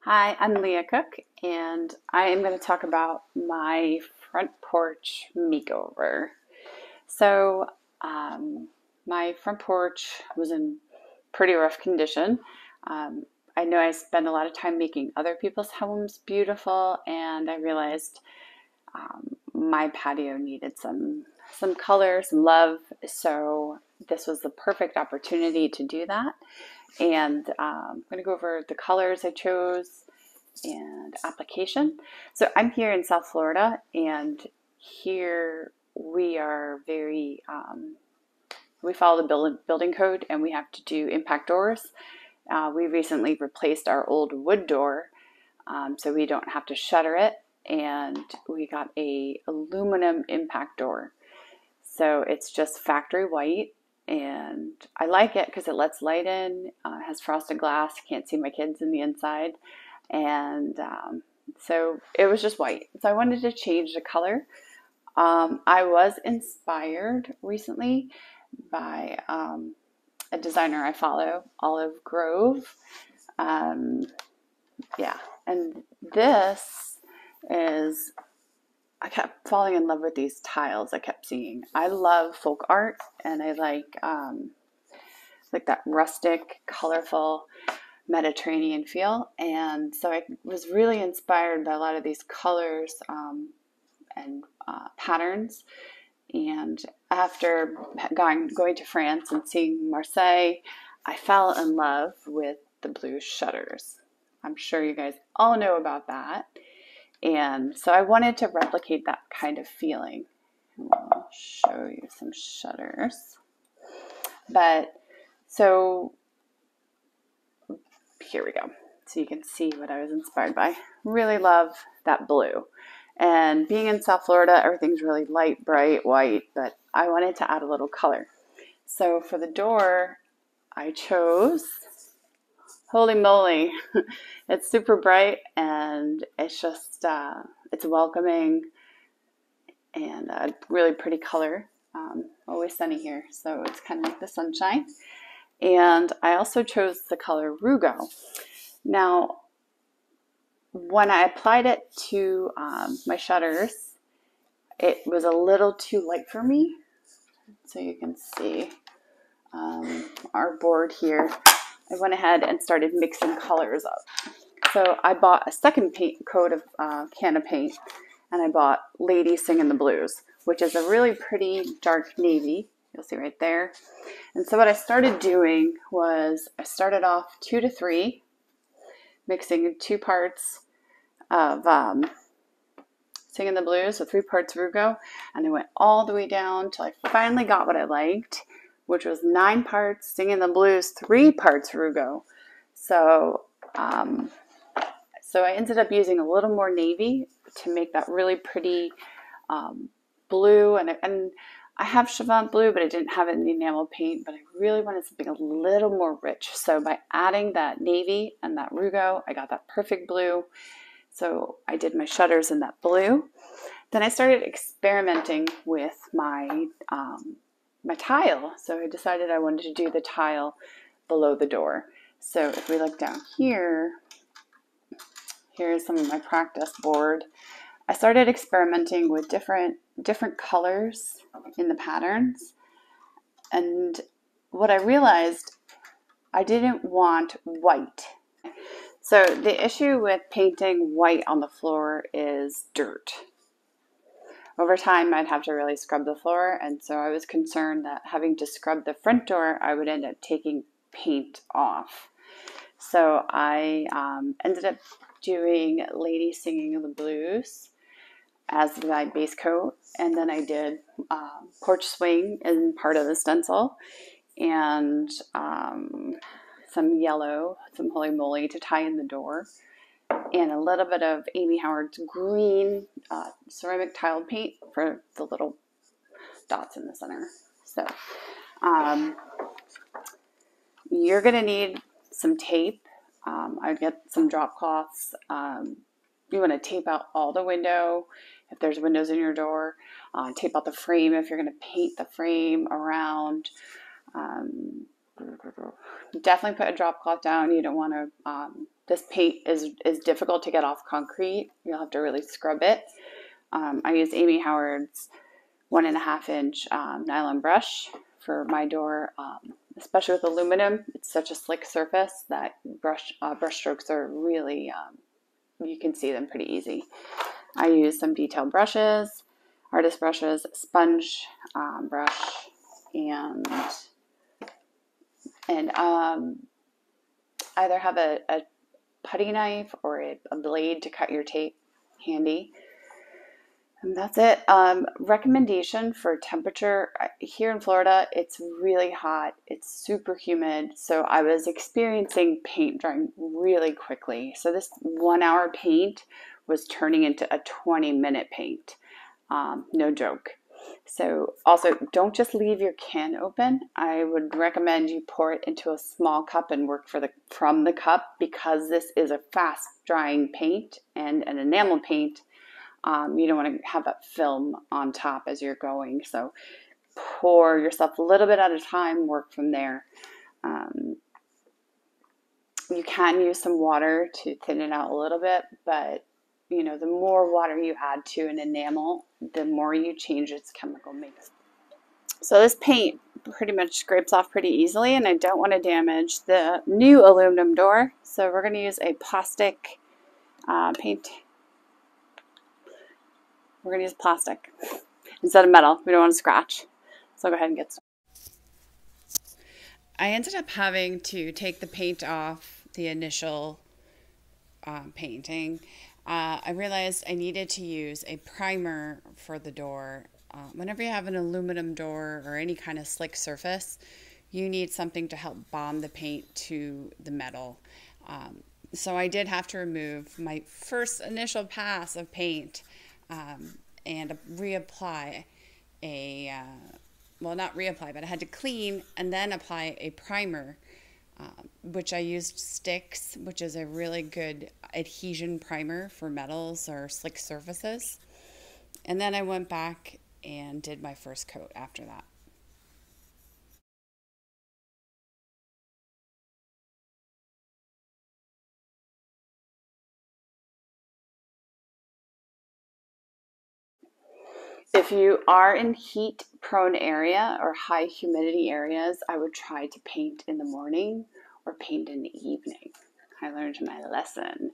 Hi, I'm Leah Cook, and I am going to talk about my front porch makeover. So, um, my front porch was in pretty rough condition. Um, I know I spend a lot of time making other people's homes beautiful, and I realized my patio needed some color, some love. So this was the perfect opportunity to do that. And I'm going to go over the colors I chose and application. So I'm here in South Florida, and here we are we follow the building code, and we have to do impact doors. We recently replaced our old wood door, so we don't have to shutter it, and we got a aluminum impact door. So it's just factory white, and I like it because it lets light in. It has frosted glass. Can't see my kids in the inside. And so it was just white. So I wanted to change the color. I was inspired recently by a designer I follow, Olive Grove. Um, yeah, and this is, I kept falling in love with these tiles I kept seeing. I love folk art, and I like that rustic, colorful Mediterranean feel. And so I was really inspired by a lot of these colors and patterns. And after going to France and seeing Marseille, I fell in love with the blue shutters. I'm sure you guys all know about that. And so I wanted to replicate that kind of feeling. I'll show you some shutters. But so here we go. So you can see what I was inspired by. Really love that blue. And being in South Florida, everything's really light, bright, white, but I wanted to add a little color. So for the door, I chose Holy Moly. It's super bright, and it's just, it's welcoming, and a really pretty color. Always sunny here, so it's kind of like the sunshine. And I also chose the color Rugo. Now, when I applied it to my shutters, it was a little too light for me. So you can see our board here. I went ahead and started mixing colors up. So I bought a second coat of can of paint, and I bought Lady Singing the Blues, which is a really pretty dark navy. You'll see right there. And so what I started doing was I started off 2 to 3, mixing 2 parts of Singing the Blues with 3 parts Rugo, and I went all the way down till I finally got what I liked, which was 9 parts Singing the Blues, 3 parts Rugo. So I ended up using a little more navy to make that really pretty blue, and I have Chavant blue, but I didn't have it in the enamel paint, but I really wanted something a little more rich. So by adding that navy and that Rugo, I got that perfect blue. So I did my shutters in that blue. Then I started experimenting with my my tile. So I decided I wanted to do the tile below the door. So if we look down here, here's some of my practice board. I started experimenting with different colors in the patterns. And what I realized, I didn't want white. So the issue with painting white on the floor is dirt. Over time, I'd have to really scrub the floor, and so I was concerned that having to scrub the front door, I would end up taking paint off. So I ended up doing Lady Singing the Blues as my base coat, and then I did porch swing in part of the stencil, and some yellow, some Holy Moly to tie in the door, and a little bit of Amy Howard's green ceramic tile paint for the little dots in the center. So you're going to need some tape. I'd get some drop cloths. You want to tape out all the window if there's windows in your door. Tape out the frame if you're going to paint the frame around. Definitely put a drop cloth down. You don't want to, this paint is difficult to get off concrete. You'll have to really scrub it. I use Amy Howard's 1.5 inch nylon brush for my door, especially with aluminum. It's such a slick surface that brush strokes are really, you can see them pretty easy. I use some detailed brushes, artist brushes, sponge brush, and either have a putty knife or a blade to cut your tape handy. And that's it. Recommendation for temperature here in Florida, it's really hot. It's super humid. So I was experiencing paint drying really quickly. So this 1 hour paint was turning into a 20-minute paint. No joke. So also, don't just leave your can open. I would recommend you pour it into a small cup and work from the cup, because this is a fast drying paint and an enamel paint. You don't want to have that film on top as you're going. So pour yourself a little bit at a time, work from there. You can use some water to thin it out a little bit, but you know, the more water you add to an enamel, the more you change its chemical mix. So this paint pretty much scrapes off pretty easily, and I don't want to damage the new aluminum door. So we're going to use a plastic paint. We're going to use plastic instead of metal. We don't want to scratch. So go ahead and get started. I ended up having to take the paint off the initial painting. I realized I needed to use a primer for the door. Whenever you have an aluminum door or any kind of slick surface, you need something to help bond the paint to the metal. So I did have to remove my first initial pass of paint and reapply well, not reapply, but I had to clean and then apply a primer, which I used Sticks, which is a really good adhesion primer for metals or slick surfaces. And then I went back and did my first coat after that. If you are in heat-prone area or high humidity areas, I would try to paint in the morning or paint in the evening. I learned my lesson.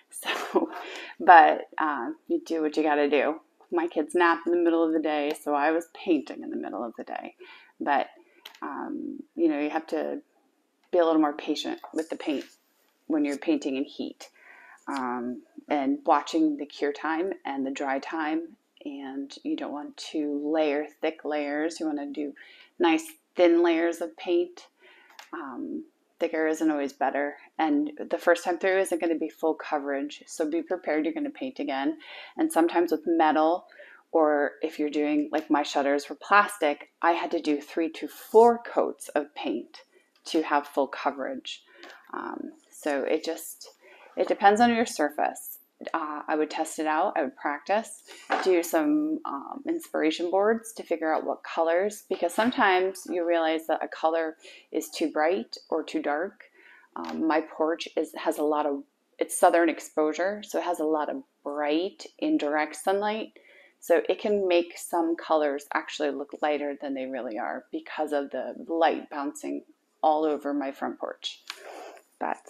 So, but you do what you got to do. My kids nap in the middle of the day, so I was painting in the middle of the day. But, you know, you have to be a little more patient with the paint when you're painting in heat, and watching the cure time and the dry time. And you don't want to layer thick layers. You want to do nice thin layers of paint. Thicker isn't always better. And the first time through isn't going to be full coverage. So be prepared, you're going to paint again. And sometimes with metal, or if you're doing, like my shutters were plastic, I had to do 3 to 4 coats of paint to have full coverage. So it depends on your surface. I would test it out. I would practice, do some inspiration boards to figure out what colors, because sometimes you realize that a color is too bright or too dark. My porch has a lot of, it's southern exposure, so it has a lot of bright indirect sunlight. So it can make some colors actually look lighter than they really are because of the light bouncing all over my front porch. But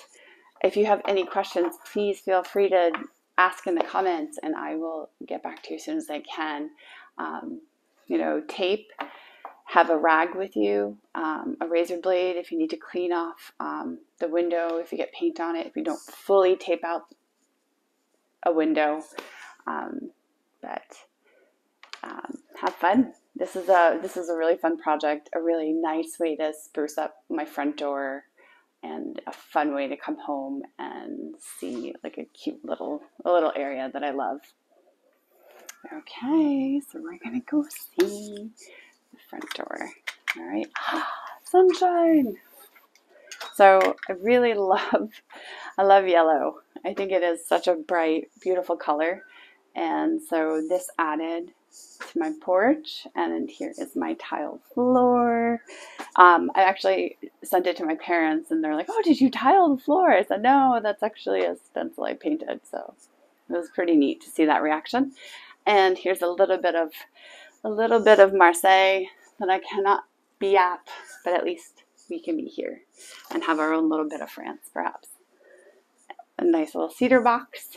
if you have any questions, please feel free to ask in the comments, and I will get back to you as soon as I can. You know, tape, have a rag with you, a razor blade if you need to clean off the window if you get paint on it, if you don't fully tape out a window. Have fun. This is a really fun project, a really nice way to spruce up my front door, and a fun way to come home and see like a cute little area that I love. Okay, so we're gonna go see the front door. All right, sunshine. So I really love yellow. I think it is such a bright, beautiful color. And so this added to my porch, and here is my tile floor. I actually sent it to my parents, and they're like, "Oh, did you tile the floor?" I said, "No, that's actually a stencil I painted." So it was pretty neat to see that reaction. And here's a little bit of Marseille that I cannot be at, but at least we can be here and have our own little bit of France, perhaps. A nice little cedar box